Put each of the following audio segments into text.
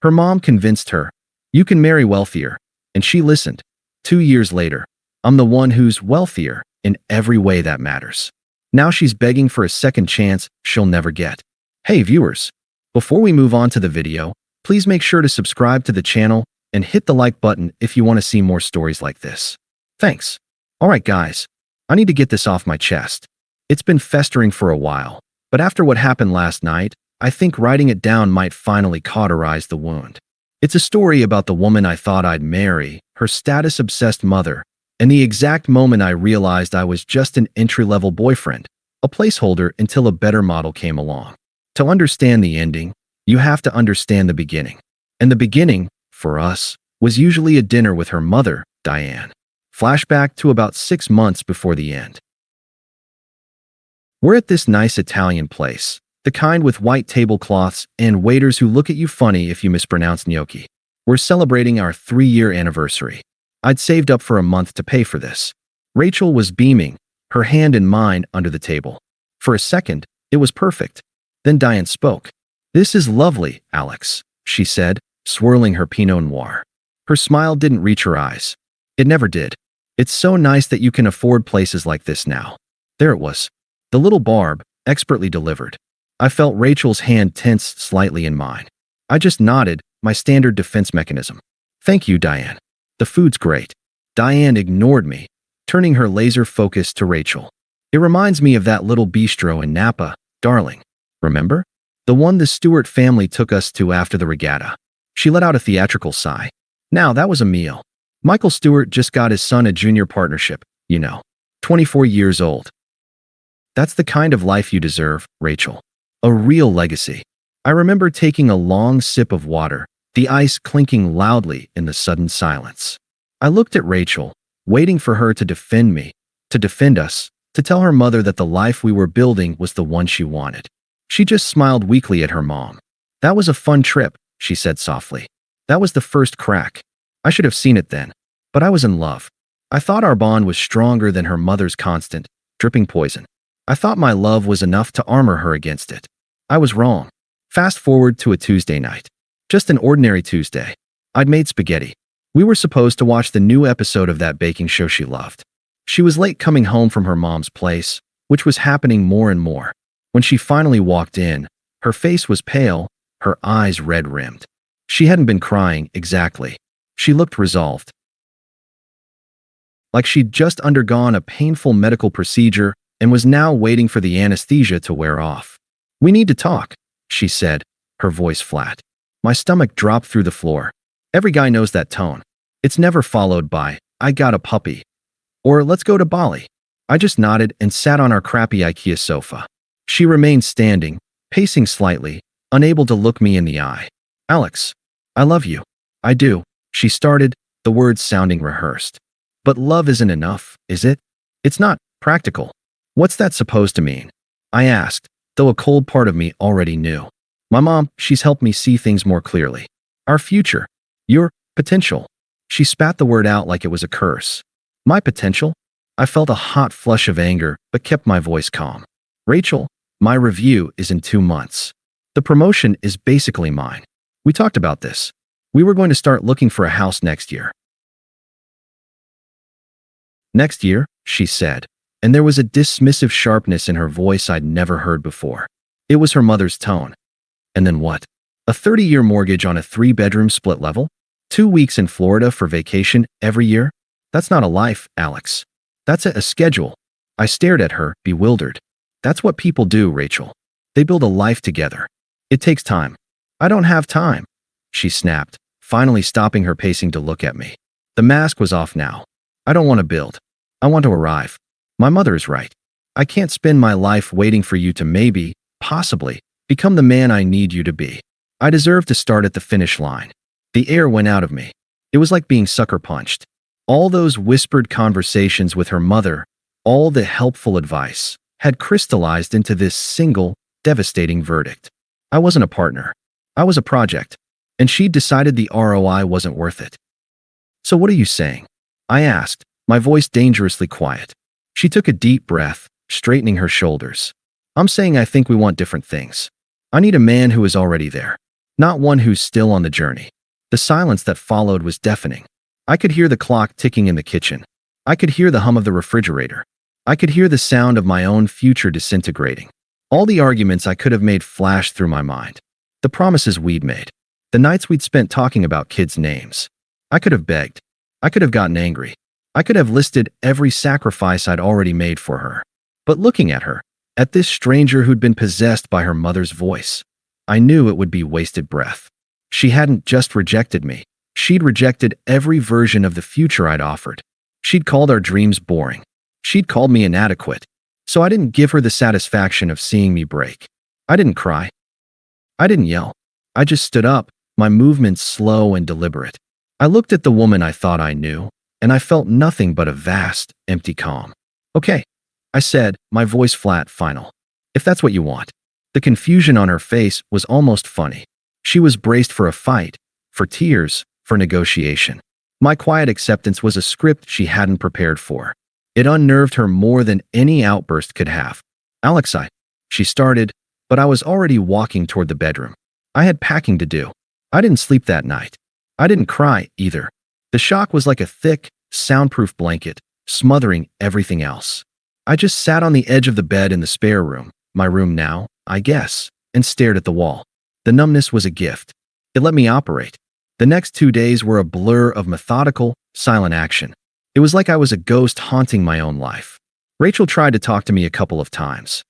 Her mom convinced her, "You can marry Wealthier," and she listened. 2 years later, I'm the one who's wealthier in every way that matters. Now she's begging for a second chance she'll never get. Hey viewers, before we move on to the video, please make sure to subscribe to the channel and hit the like button if you want to see more stories like this. Thanks. Alright guys, I need to get this off my chest. It's been festering for a while, but after what happened last night, I think writing it down might finally cauterize the wound. It's a story about the woman I thought I'd marry, her status-obsessed mother, and the exact moment I realized I was just an entry-level boyfriend, a placeholder until a better model came along. To understand the ending, you have to understand the beginning. And the beginning, for us, was usually a dinner with her mother, Diane. Flashback to about 6 months before the end. We're at this nice Italian place, the kind with white tablecloths and waiters who look at you funny if you mispronounce gnocchi. We're celebrating our 3-year anniversary. I'd saved up for a month to pay for this. Rachel was beaming, her hand in mine under the table. For a second, it was perfect. Then Diane spoke. "This is lovely, Alex," she said, swirling her Pinot Noir. Her smile didn't reach her eyes. It never did. "It's so nice that you can afford places like this now." There it was. The little barb, expertly delivered. I felt Rachel's hand tense slightly in mine. I just nodded, my standard defense mechanism. "Thank you, Diane. The food's great." Diane ignored me, turning her laser focus to Rachel. "It reminds me of that little bistro in Napa, darling. Remember? The one the Stewart family took us to after the regatta." She let out a theatrical sigh. "Now that was a meal. Michael Stewart just got his son a junior partnership, 24 years old. That's the kind of life you deserve, Rachel. A real legacy." I remember taking a long sip of water, the ice clinking loudly in the sudden silence. I looked at Rachel, waiting for her to defend me, to defend us, to tell her mother that the life we were building was the one she wanted. She just smiled weakly at her mom. "That was a fun trip," she said softly. "That was the first crack. I should have seen it then. But I was in love. I thought our bond was stronger than her mother's constant, dripping poison. I thought my love was enough to armor her against it. I was wrong." Fast forward to a Tuesday night. Just an ordinary Tuesday. I'd made spaghetti. We were supposed to watch the new episode of that baking show she loved. She was late coming home from her mom's place, which was happening more and more. When she finally walked in, her face was pale, her eyes red-rimmed. She hadn't been crying, exactly. She looked resolved. Like she'd just undergone a painful medical procedure and was now waiting for the anesthesia to wear off. "We need to talk," she said, her voice flat. My stomach dropped through the floor. Every guy knows that tone. It's never followed by, "I got a puppy," or "let's go to Bali." I just nodded and sat on our crappy IKEA sofa. She remained standing, pacing slightly, unable to look me in the eye. "Alex, I love you." "I do," she started, the words sounding rehearsed. "But love isn't enough, is it? It's not practical." "What's that supposed to mean?" I asked, though a cold part of me already knew. "My mom, she's helped me see things more clearly. Our future. Your potential." She spat the word out like it was a curse. "My potential?" I felt a hot flush of anger, but kept my voice calm. "Rachel, my review is in 2 months. The promotion is basically mine. We talked about this. We were going to start looking for a house next year." "Next year," she said, and there was a dismissive sharpness in her voice I'd never heard before. It was her mother's tone. "And then what? A 30-year mortgage on a 3-bedroom split level? 2 weeks in Florida for vacation every year? That's not a life, Alex. That's a schedule." I stared at her, bewildered. "That's what people do, Rachel. They build a life together. It takes time." "I don't have time," she snapped, finally stopping her pacing to look at me. The mask was off now. "I don't want to build. I want to arrive. My mother is right. I can't spend my life waiting for you to maybe, possibly, become the man I need you to be. I deserve to start at the finish line." The air went out of me. It was like being sucker punched. All those whispered conversations with her mother, all the helpful advice, had crystallized into this single, devastating verdict. I wasn't a partner. I was a project. And she'd decided the ROI wasn't worth it. "So what are you saying?" I asked, my voice dangerously quiet. She took a deep breath, straightening her shoulders. "I'm saying I think we want different things. I need a man who is already there. not one who's still on the journey. The silence that followed was deafening. I could hear the clock ticking in the kitchen. I could hear the hum of the refrigerator. I could hear the sound of my own future disintegrating. All the arguments I could have made flashed through my mind. The promises we'd made. The nights we'd spent talking about kids' names. I could have begged. I could have gotten angry. I could have listed every sacrifice I'd already made for her. But looking at her, at this stranger who'd been possessed by her mother's voice, I knew it would be wasted breath. She hadn't just rejected me. She'd rejected every version of the future I'd offered. She'd called our dreams boring. She'd called me inadequate. So I didn't give her the satisfaction of seeing me break. I didn't cry. I didn't yell. I just stood up, my movements slow and deliberate. I looked at the woman I thought I knew, and I felt nothing but a vast, empty calm. "Okay," I said, my voice flat, final. "If that's what you want." The confusion on her face was almost funny. She was braced for a fight, for tears, for negotiation. My quiet acceptance was a script she hadn't prepared for. It unnerved her more than any outburst could have. "Alex, she started, but I was already walking toward the bedroom. I had packing to do. I didn't sleep that night. I didn't cry, either. The shock was like a thick, soundproof blanket, smothering everything else. I just sat on the edge of the bed in the spare room, my room now, I guess, and stared at the wall. The numbness was a gift. It let me operate. The next 2 days were a blur of methodical, silent action. It was like I was a ghost haunting my own life. Rachel tried to talk to me a couple of times.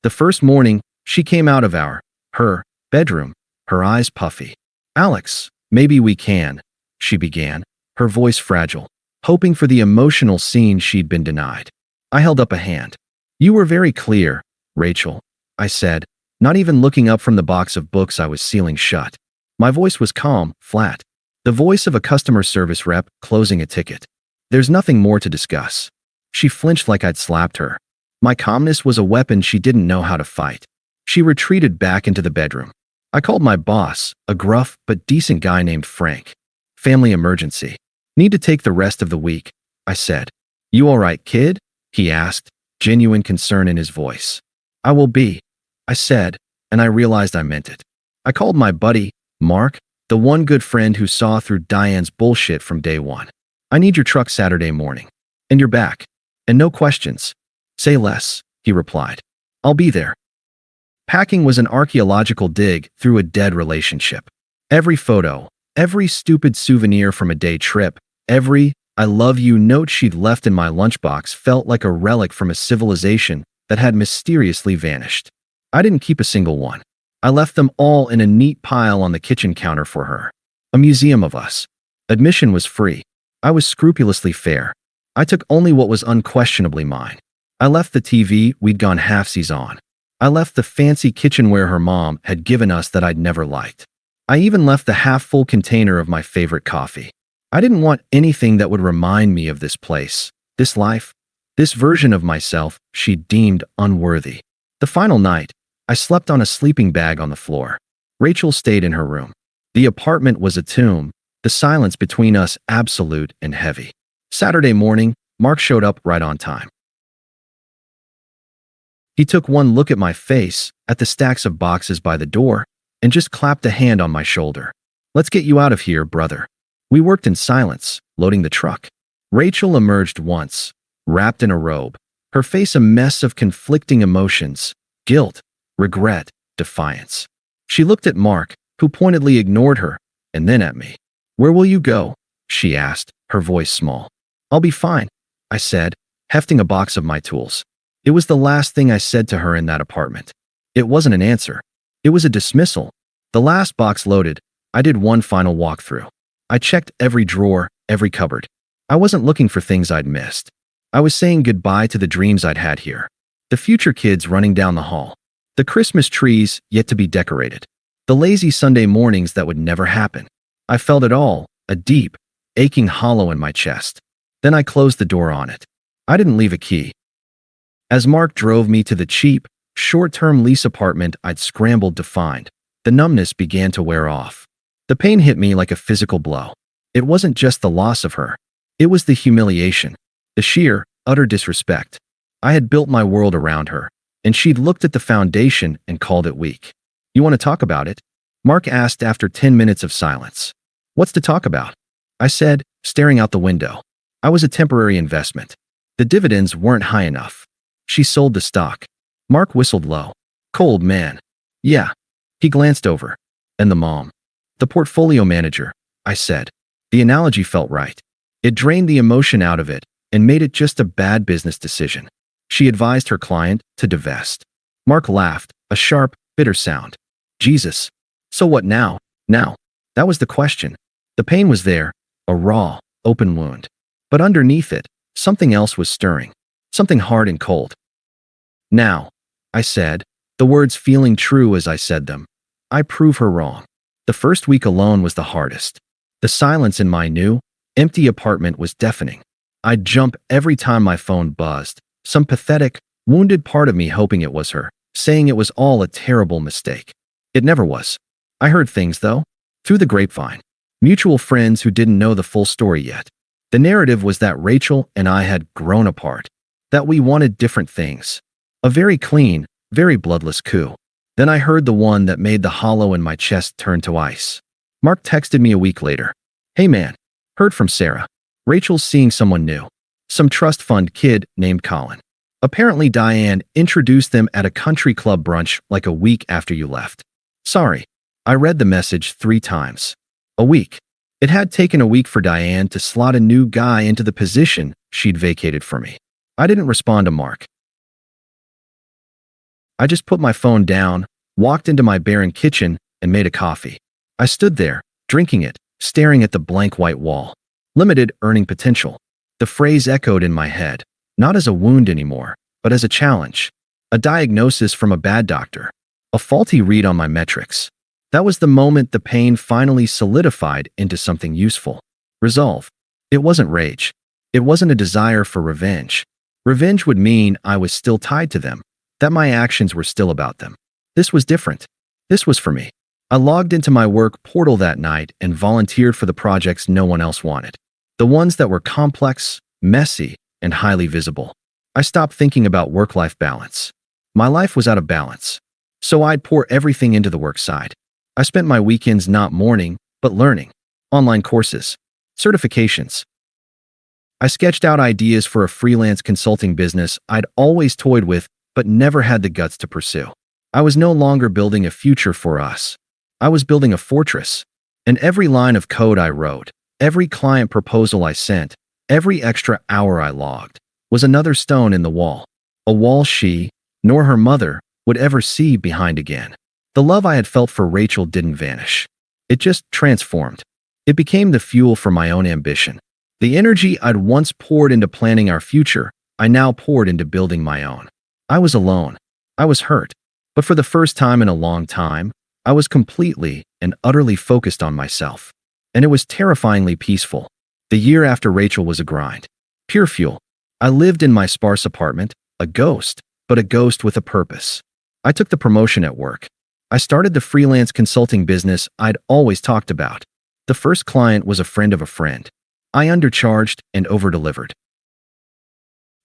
The first morning, she came out of her bedroom, her eyes puffy. "Alex, maybe we can," she began, her voice fragile, hoping for the emotional scene she'd been denied. I held up a hand. "You were very clear, Rachel," I said, not even looking up from the box of books I was sealing shut. My voice was calm, flat. The voice of a customer service rep closing a ticket. "There's nothing more to discuss." She flinched like I'd slapped her. My calmness was a weapon she didn't know how to fight. She retreated back into the bedroom. I called my boss, a gruff but decent guy named Frank. "Family emergency. Need to take the rest of the week," I said. "You all right, kid?" he asked, genuine concern in his voice. "I will be," I said, and I realized I meant it. I called my buddy, Mark, the one good friend who saw through Diane's bullshit from day one. "I need your truck Saturday morning. And you're back. And no questions. Say less," he replied. "I'll be there." Packing was an archaeological dig through a dead relationship. Every photo, every stupid souvenir from a day trip, every "I love you" note she'd left in my lunchbox felt like a relic from a civilization that had mysteriously vanished. I didn't keep a single one. I left them all in a neat pile on the kitchen counter for her. A museum of us. Admission was free. I was scrupulously fair. I took only what was unquestionably mine. I left the TV we'd gone halfsies on. I left the fancy kitchenware her mom had given us that I'd never liked. I even left the half-full container of my favorite coffee. I didn't want anything that would remind me of this place, this life, this version of myself she deemed unworthy. The final night, I slept on a sleeping bag on the floor. Rachel stayed in her room. The apartment was a tomb, the silence between us absolute and heavy. Saturday morning, Mark showed up right on time. He took one look at my face, at the stacks of boxes by the door, and just clapped a hand on my shoulder. "Let's get you out of here, brother." We worked in silence, loading the truck. Rachel emerged once, wrapped in a robe, her face a mess of conflicting emotions, guilt, regret, defiance. She looked at Mark, who pointedly ignored her, and then at me. "Where will you go?" she asked, her voice small. "I'll be fine," I said, hefting a box of my tools. It was the last thing I said to her in that apartment. It wasn't an answer. It was a dismissal. The last box loaded, I did one final walkthrough. I checked every drawer, every cupboard. I wasn't looking for things I'd missed. I was saying goodbye to the dreams I'd had here. The future kids running down the hall. The Christmas trees yet to be decorated. The lazy Sunday mornings that would never happen. I felt it all, a deep, aching hollow in my chest. Then I closed the door on it. I didn't leave a key. As Mark drove me to the cheap, short-term lease apartment I'd scrambled to find, the numbness began to wear off. The pain hit me like a physical blow. It wasn't just the loss of her. It was the humiliation, the sheer, utter disrespect. I had built my world around her, and she'd looked at the foundation and called it weak. You want to talk about it? Mark asked after 10 minutes of silence. What's to talk about? I said, staring out the window. I was a temporary investment. The dividends weren't high enough. She sold the stock. Mark whistled low. Cold man. Yeah. He glanced over. And the mom. The portfolio manager, I said. The analogy felt right. It drained the emotion out of it and made it just a bad business decision. She advised her client to divest. Mark laughed, a sharp, bitter sound. Jesus. So what now? Now. That was the question. The pain was there, a raw, open wound. But underneath it, something else was stirring. Something hard and cold. Now, I said, the words feeling true as I said them. I prove her wrong. The first week alone was the hardest. The silence in my new, empty apartment was deafening. I'd jump every time my phone buzzed, some pathetic, wounded part of me hoping it was her, saying it was all a terrible mistake. It never was. I heard things, though, through the grapevine. Mutual friends who didn't know the full story yet. The narrative was that Rachel and I had grown apart, that we wanted different things. A very clean, very bloodless coup. Then I heard the one that made the hollow in my chest turn to ice. Mark texted me a week later. Hey man, heard from Sarah. Rachel's seeing someone new. Some trust fund kid named Colin. Apparently Diane introduced them at a country club brunch like a week after you left. Sorry. I read the message 3 times. A week. It had taken a week for Diane to slot a new guy into the position she'd vacated for me. I didn't respond to Mark. I just put my phone down, walked into my barren kitchen, and made a coffee. I stood there, drinking it, staring at the blank white wall. Limited earning potential. The phrase echoed in my head, not as a wound anymore, but as a challenge. A diagnosis from a bad doctor. A faulty read on my metrics. That was the moment the pain finally solidified into something useful. Resolve. It wasn't rage. It wasn't a desire for revenge. Revenge would mean I was still tied to them, that my actions were still about them. This was different. This was for me. I logged into my work portal that night and volunteered for the projects no one else wanted. The ones that were complex, messy, and highly visible. I stopped thinking about work-life balance. My life was out of balance. So I'd pour everything into the work side. I spent my weekends not mourning, but learning. Online courses. Certifications. I sketched out ideas for a freelance consulting business I'd always toyed with, but never had the guts to pursue. I was no longer building a future for us. I was building a fortress. And every line of code I wrote, every client proposal I sent, every extra hour I logged, was another stone in the wall. A wall she, nor her mother, would ever see behind again. The love I had felt for Rachel didn't vanish. It just transformed. It became the fuel for my own ambition. The energy I'd once poured into planning our future, I now poured into building my own. I was alone. I was hurt. But for the first time in a long time, I was completely and utterly focused on myself. And it was terrifyingly peaceful. The year after Rachel was a grind. Pure fuel. I lived in my sparse apartment, a ghost, but a ghost with a purpose. I took the promotion at work. I started the freelance consulting business I'd always talked about. The first client was a friend of a friend. I undercharged and overdelivered.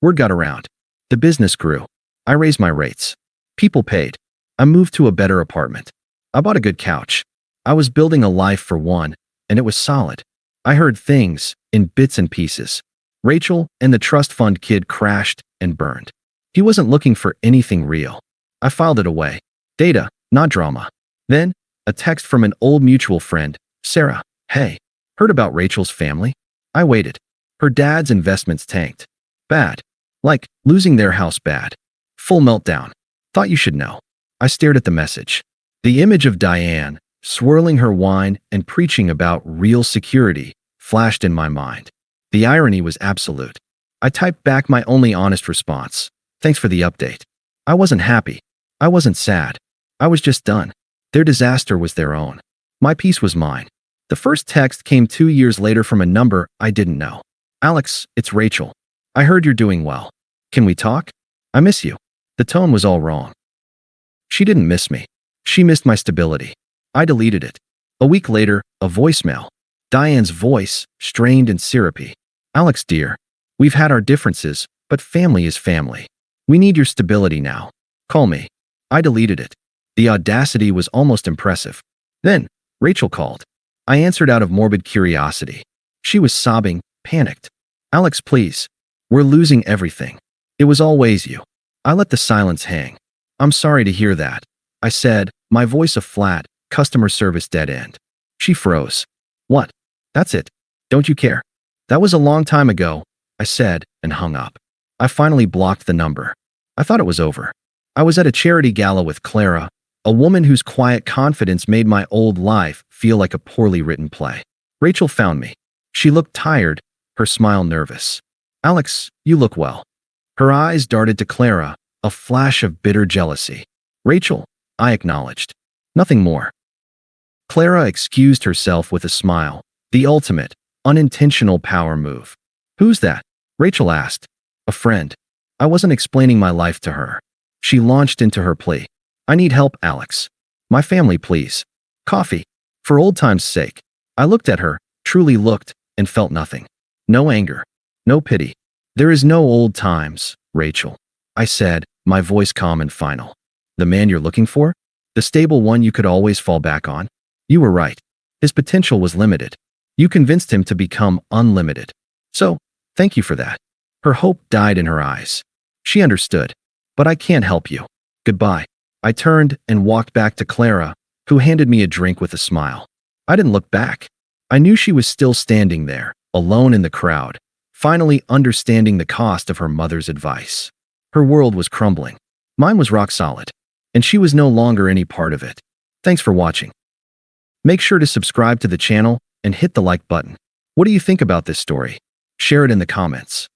Word got around. The business grew. I raised my rates. People paid. I moved to a better apartment. I bought a good couch. I was building a life for one, and it was solid. I heard things, in bits and pieces. Rachel and the trust fund kid crashed and burned. He wasn't looking for anything real. I filed it away. Data, not drama. Then, a text from an old mutual friend, Sarah. Hey, heard about Rachel's family? I waited. Her dad's investments tanked. Bad. Like, losing their house bad. Full meltdown. Thought you should know. I stared at the message. The image of Diane, swirling her wine and preaching about real security, flashed in my mind. The irony was absolute. I typed back my only honest response. Thanks for the update. I wasn't happy. I wasn't sad. I was just done. Their disaster was their own. My peace was mine. The first text came 2 years later from a number I didn't know. Alex, it's Rachel. I heard you're doing well. Can we talk? I miss you. The tone was all wrong. She didn't miss me. She missed my stability. I deleted it. A week later, a voicemail. Diane's voice, strained and syrupy. Alex dear, we've had our differences, but family is family. We need your stability now. Call me. I deleted it. The audacity was almost impressive. Then, Rachel called. I answered out of morbid curiosity. She was sobbing, panicked. Alex, please. We're losing everything. It was always you. I let the silence hang. I'm sorry to hear that, I said, my voice a flat, customer service dead end. She froze. What? That's it. Don't you care? That was a long time ago, I said, and hung up. I finally blocked the number. I thought it was over. I was at a charity gala with Clara, a woman whose quiet confidence made my old life feel like a poorly written play. Rachel found me. She looked tired, her smile nervous. Alex, you look well. Her eyes darted to Clara, a flash of bitter jealousy. Rachel, I acknowledged. Nothing more. Clara excused herself with a smile, the ultimate, unintentional power move. Who's that? Rachel asked. A friend. I wasn't explaining my life to her. She launched into her plea. I need help, Alex. My family, please. Coffee. For old time's sake. I looked at her, truly looked, and felt nothing. No anger. No pity. There is no old times, Rachel, I said, my voice calm and final. The man you're looking for? The stable one you could always fall back on? You were right. His potential was limited. You convinced him to become unlimited. So, thank you for that. Her hope died in her eyes. She understood. But I can't help you. Goodbye. I turned and walked back to Clara, who handed me a drink with a smile. I didn't look back. I knew she was still standing there, alone in the crowd, finally understanding the cost of her mother's advice. Her world was crumbling. Mine was rock solid. And she was no longer any part of it. Thanks for watching. Make sure to subscribe to the channel and hit the like button. What do you think about this story? Share it in the comments.